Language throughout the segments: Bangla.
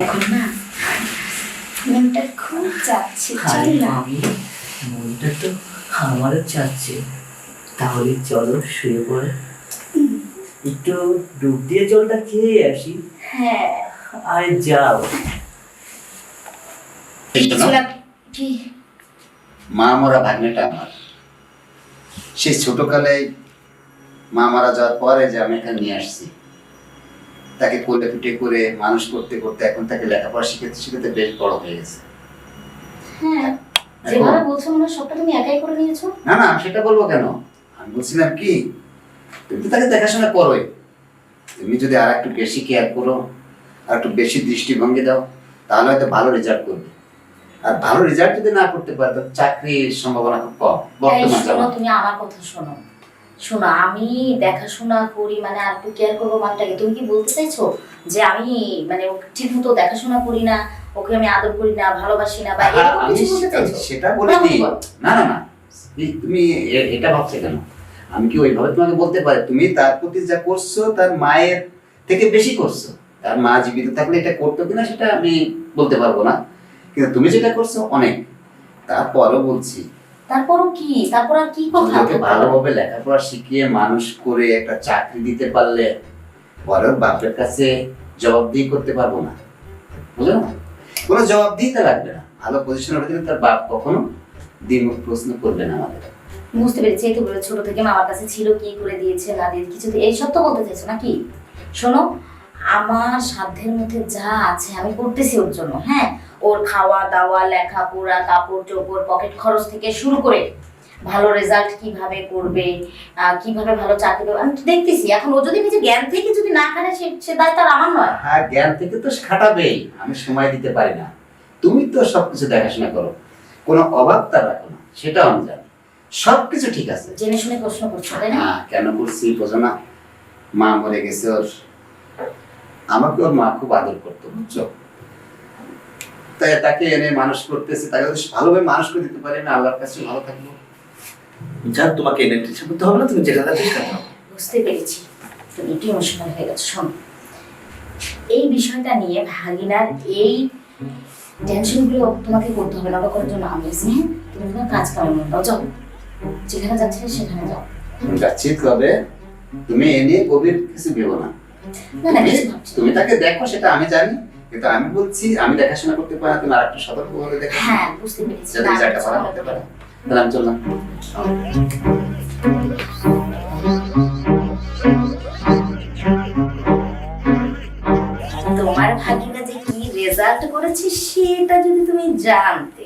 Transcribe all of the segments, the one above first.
এখন না মনটা খুব চাচ্ছে, চল না। আমি মনটা তো আমারও চাচ্ছে, তাহলে চলো শুয়ে পড়ে একটু ডুব দিয়ে জলটা খেয়ে আসি। হ্যাঁ আর যাও। কি মা মরা ভাগ্নেটা আমার, সেই ছোটকালে মা মারা যাওয়ার পরে যে আমি এখানে নিয়ে আসছি, তাকে কোলে পিঠে করে মানুষ করতে করতে এখন তাকে লেখাপড়া শিখাতে শিখাতে বেশ বড় হয়ে গেছে। হ্যাঁ, যেভাবে বলছো মনে হয় সবটা তুমি একাই করে নিয়েছো। না না, সেটা বলবো কেন, আমি বলছিলাম কি, তুমি তো তাকে দেখাশোনা করোই, তুমি যদি আর একটু বেশি কেয়ার করো, আর একটু বেশি দৃষ্টিভঙ্গি দাও, তাহলে হয়তো ভালো রেজাল্ট করবে। আর ভালো রেজাল্ট যদি না করতে পারে, তো চাকরির সম্ভাবনা খুব কম বর্তমান জামানায়। তুমি আমার কথা শোনো শোনো, আমি দেখাশোনা করি মানে আর একটু কেয়ার করবো মানটাকে, তুমি কি বলতে চাইছো যে আমি মানে ওকে ঠিক মতো দেখাশোনা করি না, ওকে আমি আদর করি না, ভালোবাসি না, বা এরকম কিছু বলতে চাইছো? সেটা বলিনি। না না না, তুমি এটা ভাবছো কেন? আমি কি ওইভাবে তোমাকে বলতে পারি? তুমি তার প্রতি যা করছো তার মায়ের থেকে বেশি করছো। তার মা জীবিত থাকলে এটা করতো কিনা সেটা আমি বলতে পারবো না, কিন্তু তুমি যেটা করছো অনেক। তারপরও বলছি, তারপরও কি, তারপর আর কি কথা? ওকে ভালোভাবে লেখাপড়া শিখিয়ে মানুষ করে একটা চাকরি দিতে পারলে পরের বাপের কাছে জবাবদিহি করতে পারবো না, বুঝলো না? কোনো জবাব দিতে লাগবে না। ভালো পজিশনে উঠে গেলে তার বাপ কখনো দ্বিমুখ প্রশ্ন করবে না আমাদের। বুঝতে পেরেছি, এই তো বলে ছোট থেকে মামার কাছে ছিল, কি করে দিয়েছে না দিয়েছে কিছু এইসব তো বলতে চাইছো নাকি? শোনো, আমার সাধ্যের মধ্যে যা আছে আমি করতেছি ওর জন্য। হ্যাঁ, ওর খাওয়া দাওয়া, লেখাপড়া, কাপড় চোপড়, পকেট খরচ থেকে শুরু করে ভালো রেজাল্ট কিভাবে করবে, কিভাবে ভালো চাকরি পাবে, আমি তো দেখতেছি। এখন ও যদি নিজে জ্ঞান থেকে যদি না খানে, সে দায়িত্ব আর আমার নয়। হ্যাঁ, জ্ঞান থেকে তো খাটাবেই, আমি সময় দিতে পারি না। তুমি তো সবকিছু দেখাশোনা করো, কোনো অভাব তার রাখো না, সেটাও আমি জানি। সবকিছু ঠিক আছে। জেনে শুনে প্রশ্ন করছো তাই না? হ্যাঁ, কেন করছি বোঝো না? মা মরে গেছে ওর, আমাকে ওর মা খুব আদর করতো, বুঝছো? তাই তাকে এনে মানুষ করতেছে, তাকে যদি ভালোভাবে মানুষ করে দিতে পারি, না আল্লাহর কাছে ভালো থাকবো। যা, তোমাকে এনে কিছু করতে হবে না, তুমি যেটা চেষ্টা করো। বুঝতে পেরেছি, তুমি একটু ইমোশনাল হয়ে গেছো। শোনো, এই বিষয়টা নিয়ে ভাগিনার এই টেনশনগুলো তোমাকে করতে হবে না, ওটা করার জন্য আমি আছি। হ্যাঁ, তুমি তোমার কাজ কামের মতো যাও, যেখানে যাচ্ছে সেখানে যাও। তুমি যাচ্ছি, তবে তুমি এ নিয়ে গভীর কিছু ভেবো না। না না, কিছু ভাবছি না। তুমি তাকে দেখো সেটা আমি জানি, কিন্তু আমি বলছি আমি দেখাশোনা করতে পারি না, তুমি আরেকটু সতর্ক ভাবে দেখো। হ্যাঁ, বুঝতে পেরেছি। যাতে রেজাল্টটা ভালো হতে পারে। তাহলে আমি চললাম। তোমার ভাগিনা যে কি রেজাল্ট করেছে সেটা যদি তুমি জানতে,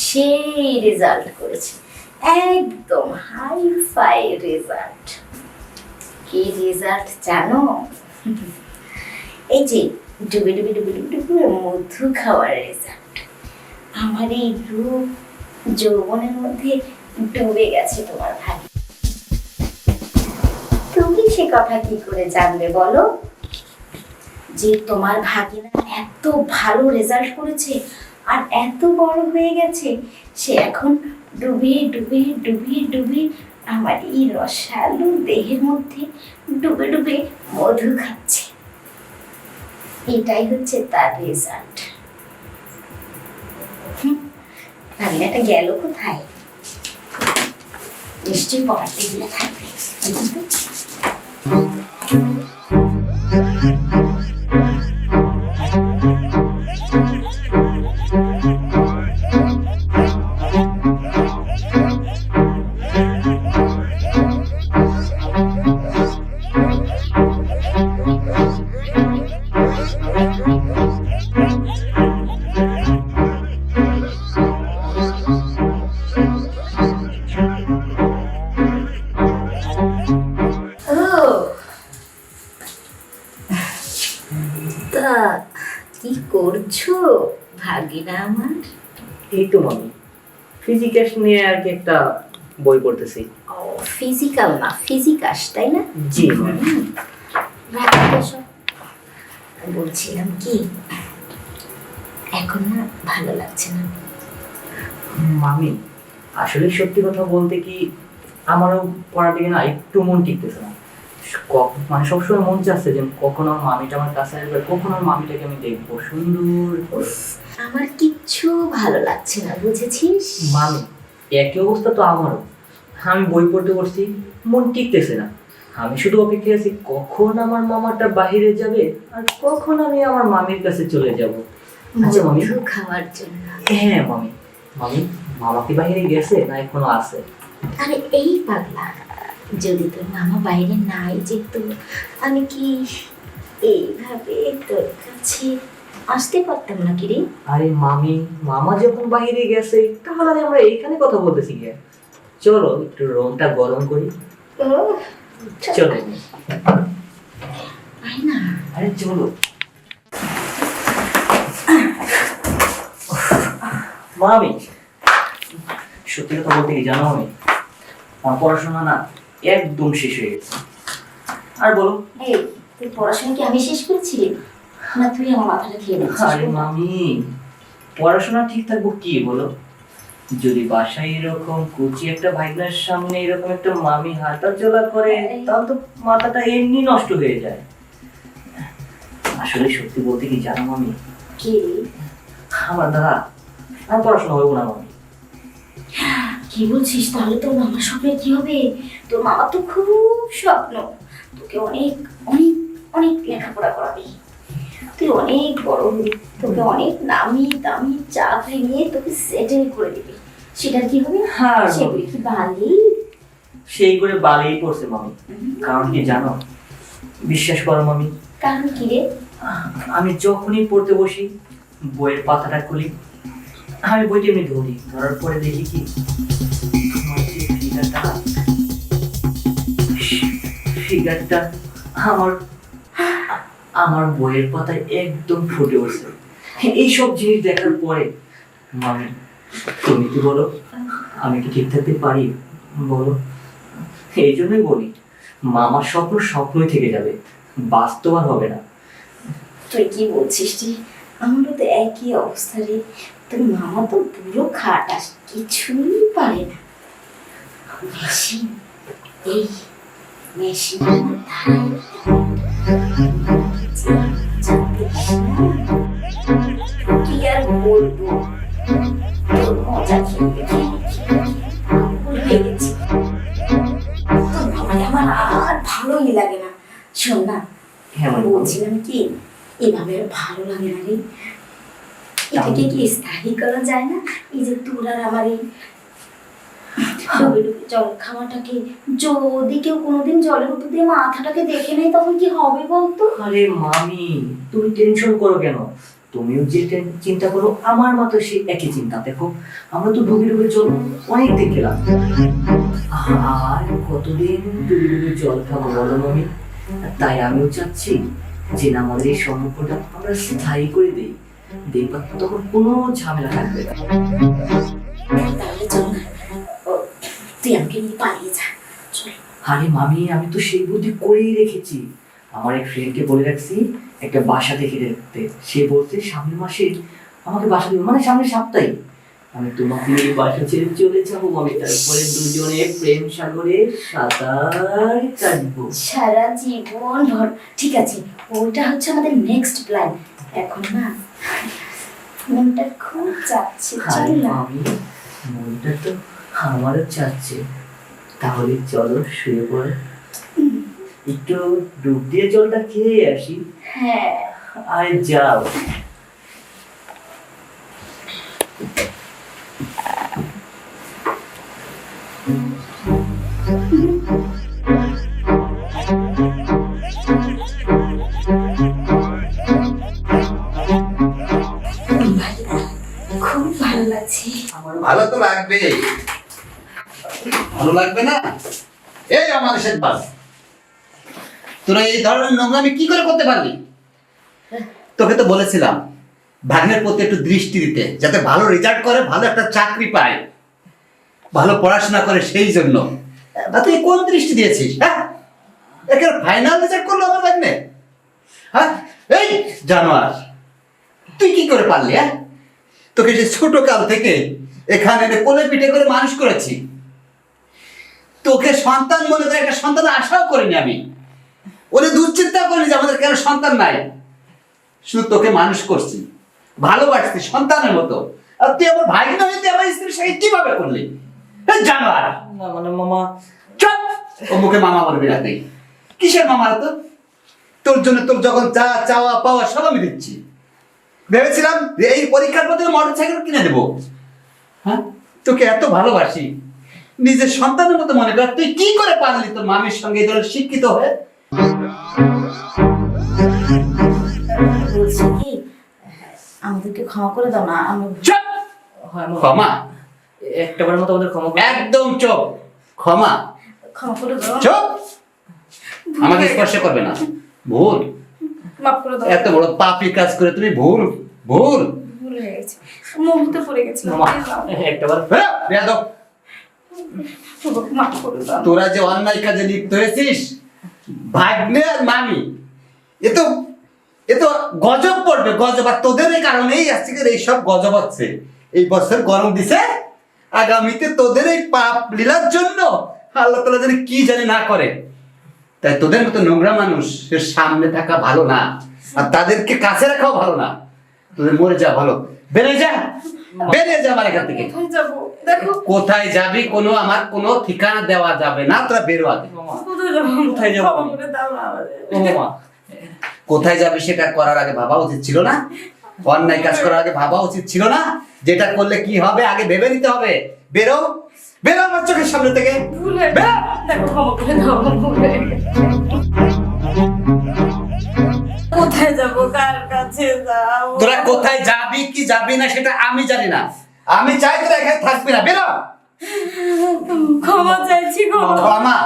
সেই রেজাল্ট করেছে, একদম হাই ফাই রেজাল্ট। কি রেজাল্ট জানো? এই যে ডুবে ডুবে ডুবে ডুবে ডুবে মধু খাওয়ার রেজাল্ট। আমার এই রূপ যৌবনের মধ্যে ডুবে গেছে তোমার ভাই। তুমি সে কথা কি করে জানবে বলো, যে তোমার ভাগিনা এত ভালো রেজাল্ট করেছে আর এত বড় হয়ে গেছে, সে এখন ডুবে ডুবে ডুবে ডুবে আমার এই রসালো দেহের মধ্যে ডুবে ডুবে মধু খাচ্ছে। এটাই হচ্ছে তার রেজাল্ট। ভাগিনাটা গেল কোথায়? নিশ্চয়ই পড়ার টেবিলে থাকবে। কি করছো ভাগিনা আমার? এই তো মামি, ফিজিক্যাস নিয়ে আর কি একটা বই পড়তেছি। ও, ফিজিক্যাল না ফিজিকাস, তাই না? জি ম্যাম। বলছিলাম কি, এখন না ভালো লাগছে না। মামি, আসলে সত্যি কথা বলতে কি, আমারও পড়ার দিকে না একটু মন টিকতেছে না। মানে সবসময় মন চাচ্ছে যে কখন আমার মামিটা আমার কাছে আসবে, কখন আমার মামিটাকে আমি দেখবো সুন্দর করে। আমার কিচ্ছু ভালো লাগছে না, বুঝেছিস? মামি একই অবস্থা তো আমারও। আমি বই পড়তে বসছি, মন টিকতেছে না। আমি শুধু অপেক্ষায় আছি কখন আমার মামাটা বাইরে যাবে আর কখন আমি আমার মামির কাছে চলে যাব। আচ্ছা মামি, মধু খাওয়ার জন্য। হ্যাঁ মামি, মামি মামা কি বাইরে গেছে না এখনো আছে? আরে এই পাগলা, যদি তোর মামা বাইরে নাই যেত, আমি কি এইভাবে তোর কাছে আসতে পারতাম না কি রে? আরে মামি, মামা যখন বাইরে গেছে তাহলে আর আমরা এইখানে কথা বলতেছি কে? চলো একটু রুমটা গরম করি। ও, চলো। আয় না। আরে চলো। মামি সত্যি কথা বলতে কি জানো, আমি আমার পড়াশোনা না একদম শেষ হয়ে গেছে। আর বলো। এই, তুই পড়াশোনা কি আমি শেষ করেছি না তুই আমার মাথাটা খেয়ে দিচ্ছিস? আরে মামি, পড়াশোনা ঠিক থাকবো কি বলো, যদি বাসায় এরকম কুচি একটা ভাইগনার সামনে এরকম একটা মামি হাঁটা চলা করে তাহলে তো মাথাটা এমনি নষ্ট হয়ে যায়। আসলে সত্যি বলতে কি জানো মামি, কি রে? আমার দ্বারা আর পড়াশোনা হইব না মামি। কি বলছিস? তাহলে তোর মামার স্বপ্নে কি হবে? তোর মামা তো খুব স্বপ্ন তোকে অনেক অনেক অনেক লেখাপড়া করাবে, তুই অনেক বড় হবি, তোকে অনেক নামি দামি চাকরি নিয়ে তোকে সেটেল করে দিবে। সেটা কি হবে? হ্যাঁ সেগুলি কি বালি? সেই করে বালেই পড়ছে মামি। কারণ কি জানো, বিশ্বাস করো মামি, কারণ কি রে? আমি যখনই পড়তে বসি বইয়ের পাতাটা খুলি, আমি বইটা এমনি ধরি, ধরার পরে দেখি কি আমার যে ফিগারটা আমার আমার বইয়ের পাতায় একদম ফুটে উঠছে। এইসব জিনিস দেখার পরে মামি তুমি কি বলো, আমি কি ঠিক থাকতে পারি বলো? এই জন্যই বলি মামার স্বপ্ন স্বপ্নই থেকে যাবে, বাস্তব আর হবে না। তুই কি বলছিস রে? আমারও তো একই অবস্থা রে। তোর মামা তো পুরো খাটাস, কিছুই পারে না। মেশিন, এই মেশিন কি আর বলবো, তোর মজা খেয়ে গেছি। তোর মামাকে আমার আর ভালোই লাগে না। শোন না, হ্যাঁ মামি, বলছিলাম কি, এভাবে আর ভালো লাগে না রে। এটাকে কি স্থায়ী করা যায় না? এই যে তোর আর আমার এই ডুবে ডুবে জল খাওয়াটাকে, যদি কেউ কোনোদিন জলের উপর দিয়ে মাথাটাকে দেখে নেয় তখন কি হবে বলতো? আরে মামি তুমি টেনশন করো কেন? তুমিও যে চিন্তা করো আমার মতো সে একই চিন্তা। দেখো আমরা তো ডুবে ডুবে জল অনেক দিন গেলাম, আর কতদিন ডুবে ডুবে জল খাবো বলো মামি? তাই আমিও চাচ্ছি যে না, আমাদের এই সম্পর্কটা আমরা স্থায়ী করে দিই, দেখবা তখন কোনো ঝামেলা থাকবে না। তাহলে চল না, তুই আমাকে নিয়ে পালিয়ে যা, চল। আরে মামি আমি তো সেই বুদ্ধি করেই রেখেছি, আমার এক ফ্রেন্ডকে বলে রাখছি একটা বাসা দেখে রাখতে। সে বলছে সামনের মাসে আমাকে বাসা দেবে, মানে সামনের সপ্তাহে আমি তোমাকে নিয়ে বাসা ছেড়ে চলে যাবো মামি। তারপরে দুজনে প্রেম সাগরে সাঁতার কাটবো সারা জীবন ভর। ঠিক আছে, ওইটা হচ্ছে আমাদের নেক্সট প্ল্যান। এখন না মনটা খুব চাচ্ছে, চল আরে না। মামি মনটা তো আমারও চাচ্ছে, তাহলে চলো শুয়ে পড়ে একটু ডুব দিয়ে জলটা খেয়ে আসি। হ্যাঁ, আরে যাও। খুব ভালো লাগছে। ভালো তো লাগবে, ভালো লাগবে না? এই আমার শেখবাজ, তোরা এই ধরনের নোংরামি কি করে করতে পারলি? তোকে তো বলেছিলাম ভাগ্নের প্রতি একটু দৃষ্টি দিতে, যাতে ভালো রেজাল্ট করে, ভালো একটা চাকরি পায়, ভালো পড়াশোনা করে, সেই জন্য। আর তুই কোন দৃষ্টি দিয়েছিস? হ্যাঁ, একে ফাইনাল রেজাল্ট করলো আমার ভাগ্নে। হ্যাঁ, এই জানোয়ার, তুই কি করে পারলি? হ্যাঁ, তোকে সে ছোট কাল থেকে এখানে এনে কোলে পিঠে করে মানুষ করেছি, তোকে সন্তান মনে করে একটা সন্তান আশাও করিনি আমি। ওরে দুশ্চিন্তা করলি যে আমাদের কেন সন্তান নাই। শুধু তোকে মানুষ করছি, ভালোবাসছি সন্তানের মতো, আর তুই আমার ভাই না হইতে আমার স্ত্রীর সাথে কিভাবে করলি? জানোয়ার। না মানে মামা, চুপ! ও মুখে মামা বলবি না তুই। কিসের মামা তো? তোর জন্য তোর যখন যা চাওয়া পাওয়া সব আমি দিচ্ছি। ভেবেছিলাম যে এই পরীক্ষার পর মোটর সাইকেল কিনে দেবো। হ্যাঁ, তোকে এত ভালোবাসি, নিজের সন্তানের মতো মনে কর। তুই কি করে পারলি তোর মামির সঙ্গে এই ধরনের শিক্ষিত হয়ে? বলছি কি, আমাদেরকে ক্ষমা করে দাও না। আমি চুপ! হয় মামা, ক্ষমা? একটাবারের মতো আমাদের ক্ষমা করে দাও। একদম চুপ! ক্ষমা? ক্ষমা করে দাও। চুপ! আমাকে স্পর্শ করবে না। ভুল, মাফ করে দাও। এত বড় পাপী কাজ করে তুমি ভুল ভুল। ভুল হয়ে গেছে, মুহূর্তে পড়ে গেছিলাম। মামা একটাবার বেয়াদব! মাফ করে দাও। তোরা যে অন্যায় কাজে লিপ্ত হয়েছিস, ভাগ্নে আর মামি, এ তো গজব পড়বে, গজব। আর তোদের এই কারণেই আজকে এইসব গজব হচ্ছে। এই বছর গরম দিছে, আগামীতে তোদের এই পাপ লীলার জন্য আল্লাহ তাআলা জানি কি জানি না করে। তাই তোদের মতো নোংরা মানুষ এর সামনে থাকা ভালো না, আর তাদেরকে কাছে রাখাও ভালো না। তোদের মরে যা ভালো। বেরিয়ে যা, বেরিয়ে যা আমার এখান থেকে। কোথায় যাবো দেখো? কোথায় যাবি আমার কোনো ঠিকানা দেওয়া যাবে না, তোরা বেরো আগে। মামা, কোথায় যাবো? কোথায় যাবো? ক্ষমা করে দাও না আমাদের। ও মামা, কোথায় যাবে সেটা করার আগে ভাবা উচিত ছিল না? অন্যায় কাজ করার আগে ভাবা উচিত ছিল না? যেটা করলে কি হবে আগে ভেবে নিতে হবে। বেরো, বেরো আমার চোখের সামনে থেকে। ভুল হয়ে বেরো! দেখো, ক্ষমা করে দাও। ভুল হয়ে গেছে। কোথায় যাবো, কার কাছে যাবো? তোরা কোথায় যাবি কি যাবি না সেটা আমি জানি না। আমি চাই তোরা এখানে থাকবি না। বেরো! ক্ষমা চাইছি গো। ক্ষমা?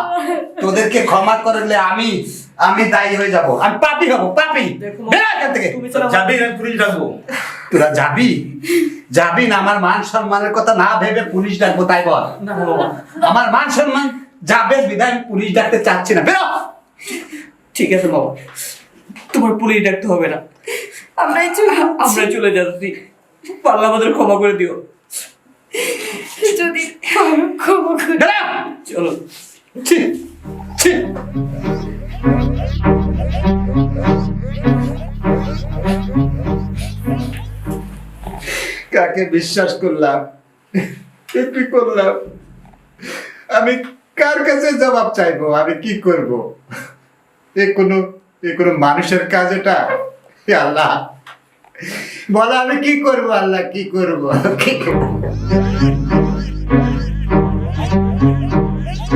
তোদেরকে ক্ষমা করলে আমি দায়ী হয়ে যাব। আমি পাপী হব, পাপী। দেখো, বেরো এখান থেকে। তুমি ছাড়া যাবি না পুলিশ ডাকবো। তোরা যাবি? যাবি না? আমার মান সম্মানের কথা না ভেবে পুলিশ ডাকবো তাই বল? না মামা, আমার মান সম্মান যাবে বিধায় আমি পুলিশ ডাকতে চাচ্ছি না। বেরো! ঠিক আছে মামা, তোমার পুলিশ ডাকতে হবে না, আমরাই চলে আমরা চলে যাচ্ছি। পারলে আমাদের ক্ষমা করে দিও। যদি পারো ক্ষমা করে বেরো! চলো। ছি, ছি। কাকে বিশ্বাস করলাম, কি করলাম? আমি কার কাছে জবাব চাইবো? আমি কি করব? এ কোনো মানুষের কাজ এটা? হে আল্লাহ, বলো আমি কি করব? আল্লাহ কি করব? কি করব?